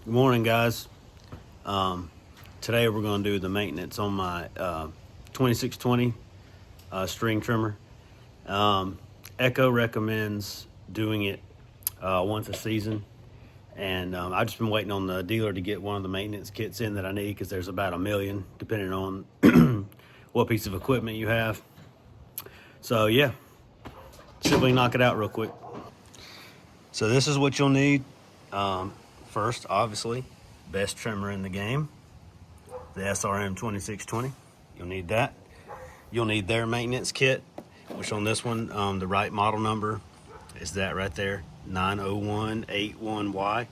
Good morning, guys. Today we're going to do the maintenance on my 2620 string trimmer. Echo recommends doing it once a season, and I've just been waiting on the dealer to get one of the maintenance kits in that I need, because there's about 1 million depending on what piece of equipment you have. So yeah, see if we can knock it out real quick. So this is what you'll need. First, obviously, best trimmer in the game, the SRM-2620. You'll need that. You'll need their maintenance kit, which on this one, the right model number is that right there, 90181Y.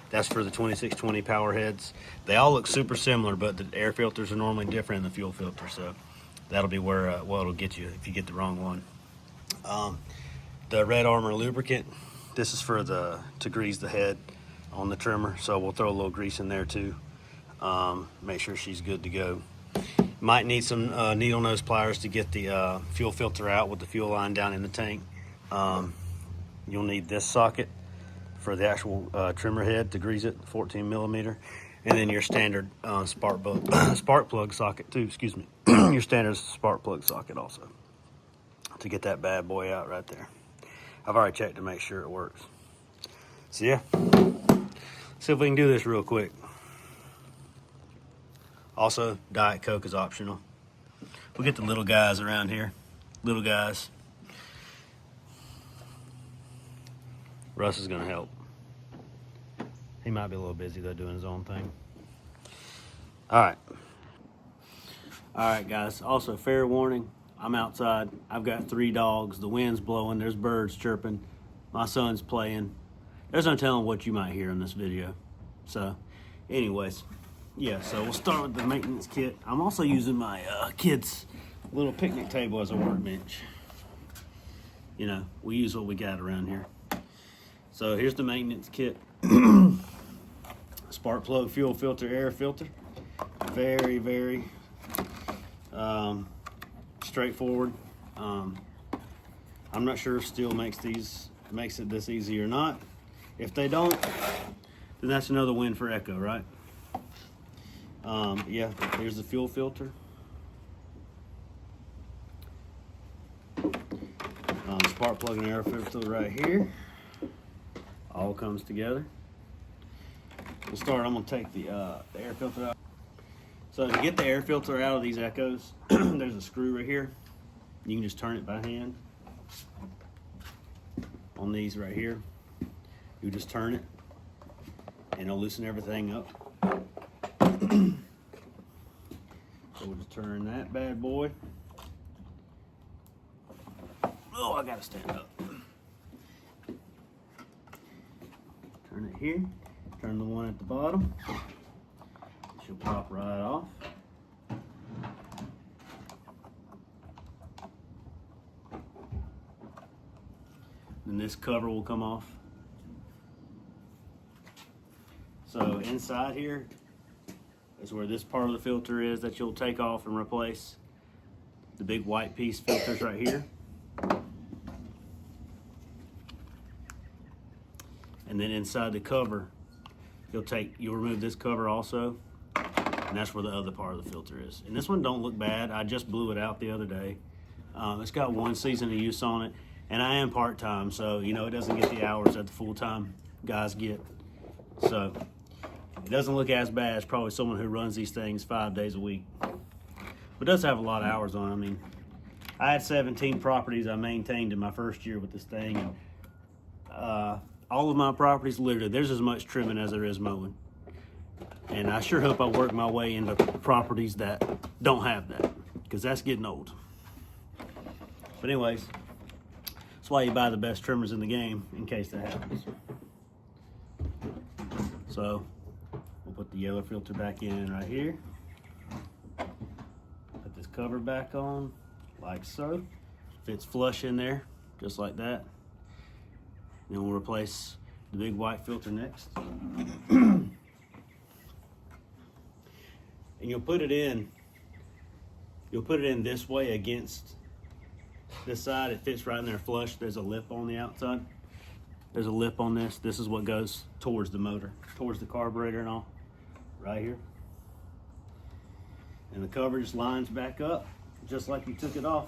That's for the 2620 power heads. They all look super similar, but the air filters are normally different than the fuel filter, so that'll be where it'll get you if you get the wrong one. The Red Armor lubricant, this is for to grease the head on the trimmer, so we'll throw a little grease in there too. Make sure she's good to go. Might need some needle nose pliers to get the fuel filter out with the fuel line down in the tank. You'll need this socket for the actual trimmer head to grease it, 14 millimeter, and then your standard spark plug socket too. Excuse me, your standard spark plug socket also to get that bad boy out right there. I've already checked to make sure it works. So yeah, see if we can do this real quick. Also, Diet Coke is optional. We'll get the little guys around here. Little guys. Russ is gonna help. He might be a little busy though, doing his own thing. All right, guys. Also, fair warning, I'm outside. I've got 3 dogs. The wind's blowing. There's birds chirping. My son's playing. There's no telling what you might hear in this video. So, anyways, yeah, so we'll start with the maintenance kit. I'm also using my kids' little picnic table as a workbench. You know, we use what we got around here. So here's the maintenance kit. Spark plug, fuel filter, air filter. Very, very straightforward. I'm not sure if steel makes it this easy or not. If they don't, then that's another win for Echo, right? Yeah, here's the fuel filter. Spark plug and air filter right here. All comes together. We'll start. I'm gonna take the air filter out. So to get the air filter out of these Echoes, there's a screw right here. You can just turn it by hand. On these right here, you just turn it, and it'll loosen everything up. So we'll just turn that bad boy. Oh, I gotta stand up. Turn it here. Turn the one at the bottom. She'll pop right off. Then this cover will come off. So inside here is where this part of the filter is that you'll take off and replace. The big white piece filters right here. And then inside the cover, you'll remove this cover also, and that's where the other part of the filter is. And this one don't look bad. I just blew it out the other day. It's got 1 season of use on it, and I am part-time, so you know it doesn't get the hours that the full-time guys get. So it doesn't look as bad as probably someone who runs these things 5 days a week. But it does have a lot of hours on it. I mean, I had 17 properties I maintained in my first year with this thing. And, all of my properties, literally, there's as much trimming as there is mowing. And I sure hope I work my way into properties that don't have that, because that's getting old. But anyways, that's why you buy the best trimmers in the game, in case that happens. So we'll put the yellow filter back in right here. Put this cover back on, like so. Fits flush in there, just like that. Then we'll replace the big white filter next. And you'll put it in this way against this side. It fits right in there flush. There's a lip on the outside. There's a lip on this. This is what goes towards the motor, towards the carburetor and all, right here. And the cover just lines back up, just like you took it off.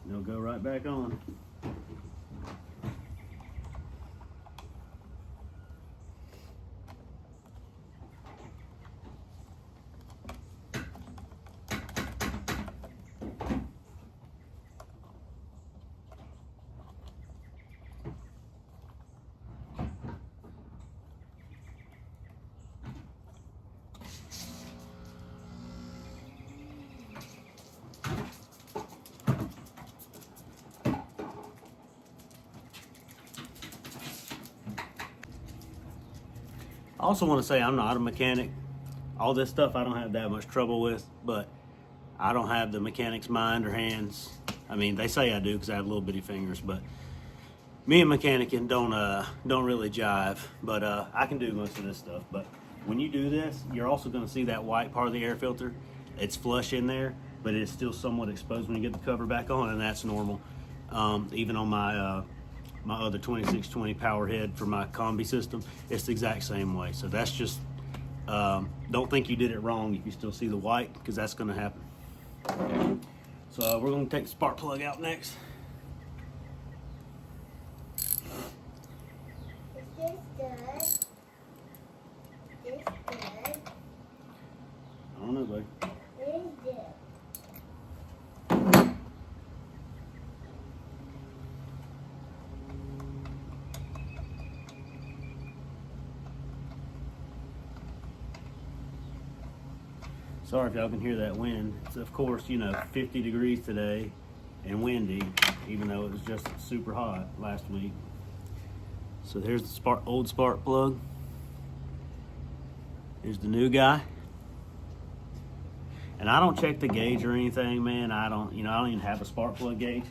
And it'll go right back on. I also want to say I'm not a mechanic. All this stuff I don't have that much trouble with, but I don't have the mechanic's mind or hands. I mean, they say I do because I have little bitty fingers, but me and mechanicing don't really jive. But I can do most of this stuff. But when you do this, you're also going to see that white part of the air filter. It's flush in there, but it's still somewhat exposed when you get the cover back on, and that's normal. Even on my my other 2620 power head for my combi system, it's the exact same way. So that's just, don't think you did it wrong if you still see the white, because that's going to happen. So we're going to take the spark plug out next. Is this good? Is this good? I don't know, buddy. What is it? Sorry if y'all can hear that wind. It's, of course, 50 degrees today and windy, even though it was just super hot last week. So there's the old spark plug. Here's the new guy. And I don't check the gauge or anything, man. I don't even have a spark plug gauge.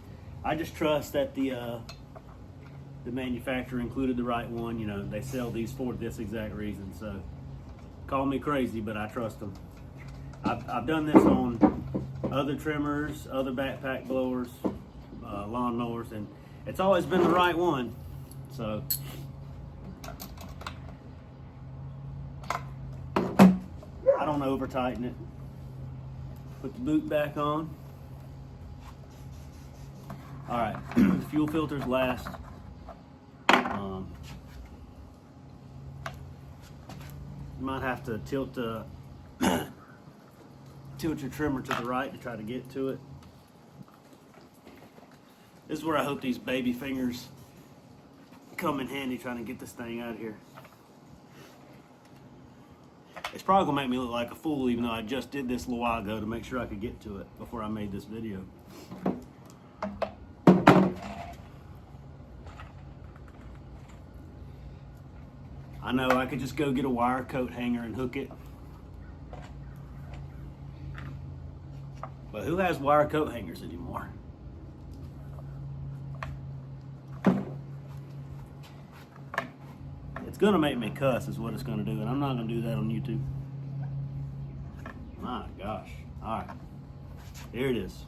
I just trust that the manufacturer included the right one. They sell these for this exact reason. So call me crazy, but I trust them. I've done this on other trimmers, other backpack blowers, lawn mowers, and it's always been the right one. So I don't over tighten it. Put the boot back on. All right, fuel filters last. You might have to tilt your trimmer to the right to try to get to it. This is where I hope these baby fingers come in handy trying to get this thing out of here. It's probably gonna make me look like a fool, even though I just did this a little while ago to make sure I could get to it before I made this video. I know I could just go get a wire coat hanger and hook it. But who has wire coat hangers anymore? It's gonna make me cuss is what it's gonna do, and I'm not gonna do that on YouTube. My gosh. All right, here it is.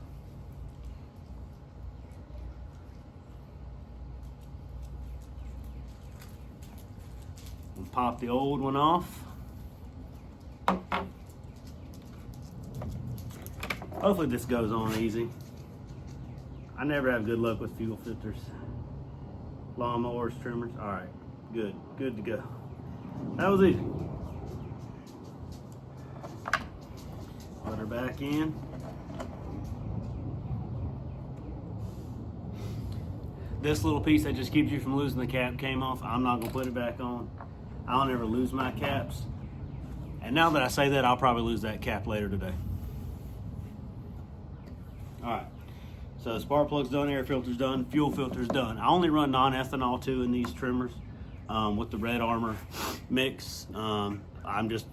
We'll pop the old one off. Hopefully this goes on easy. I never have good luck with fuel filters. Lawnmowers, trimmers. All right, good to go. That was easy. Put her back in. This little piece that just keeps you from losing the cap came off. I'm not gonna put it back on. I don't ever lose my caps. And now that I say that, I'll probably lose that cap later today. All right, so spark plug's done, air filter's done, fuel filter's done. I only run non-ethanol too in these trimmers with the Red Armor mix. I'm just,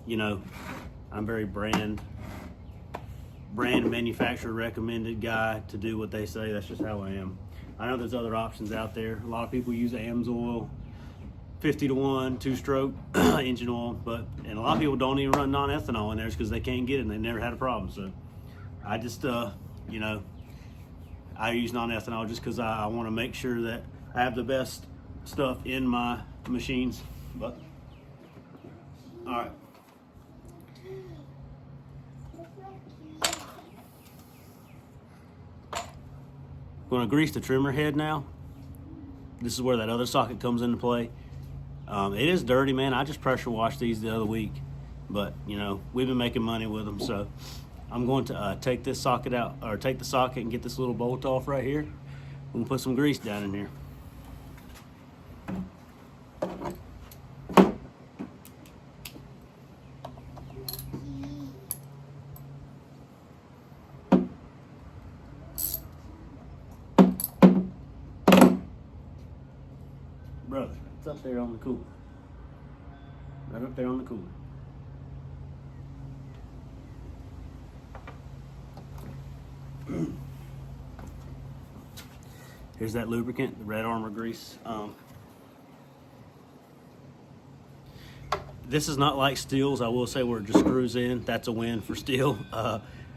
I'm very brand manufacturer recommended guy to do what they say. That's just how I am. I know there's other options out there. A lot of people use AMSOIL, 50-to-1, 2-stroke engine oil, and a lot of people don't even run non-ethanol in theirs because they can't get it and they never had a problem. So I just, I use non-ethanol just because I want to make sure that I have the best stuff in my machines, but all right. Going to grease the trimmer head now. This is where that other socket comes into play. It is dirty, man. I just pressure washed these the other week, but you know, we've been making money with them, so I'm going to take this socket out, or take the socket and get this little bolt off right here. We're gonna put some grease down in here. Brother, it's up there on the cooler. Right up there on the cooler. Here's that lubricant, the Red Armor grease. This is not like Steel's, I will say, where it just screws in. That's a win for Steel.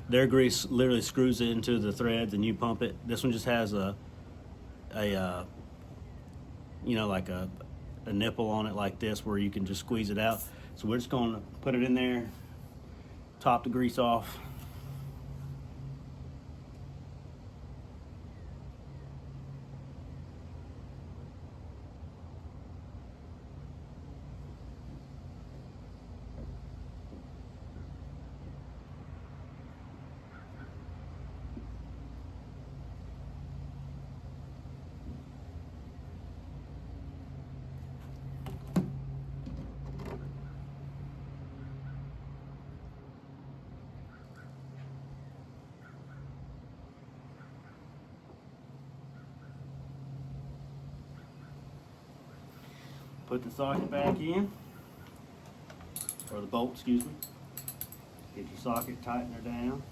Their grease literally screws into the threads and you pump it. This one just has a you know, like a nipple on it like this where you can just squeeze it out. So we're just going to put it in there, top the grease off. Put the socket back in, or the bolt, excuse me. Get your socket tightener down.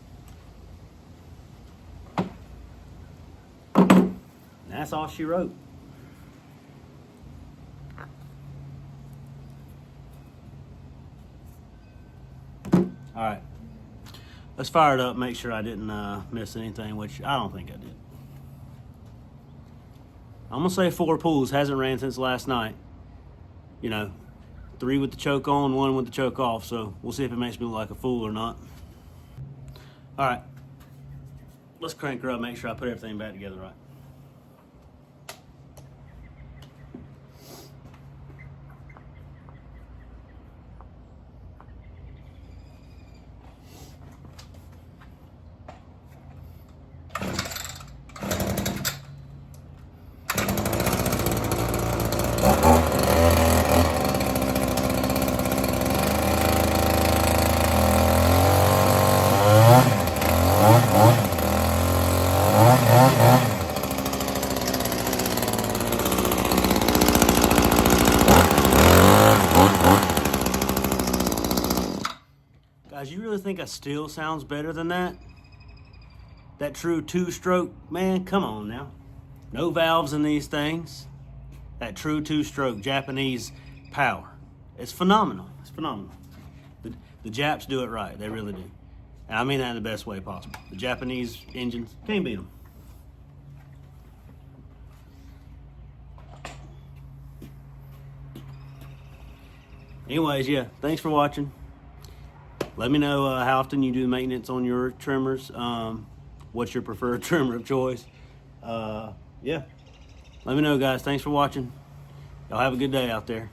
And that's all she wrote. All right, let's fire it up, make sure I didn't miss anything, which I don't think I did. I'm gonna say 4 pulls, hasn't ran since last night. You know, 3 with the choke on, 1 with the choke off. So we'll see if it makes me look like a fool or not. All right, let's crank her up, make sure I put everything back together right. Guys, you really think a Steel sounds better than that? That true 2-stroke, man, come on now. No valves in these things. That true 2-stroke Japanese power. It's phenomenal. It's phenomenal. The Japs do it right. They really do. And I mean that in the best way possible. The Japanese engines, can't beat them. Anyways, yeah, thanks for watching. Let me know how often you do maintenance on your trimmers. What's your preferred trimmer of choice? Yeah, let me know, guys. Thanks for watching. Y'all have a good day out there.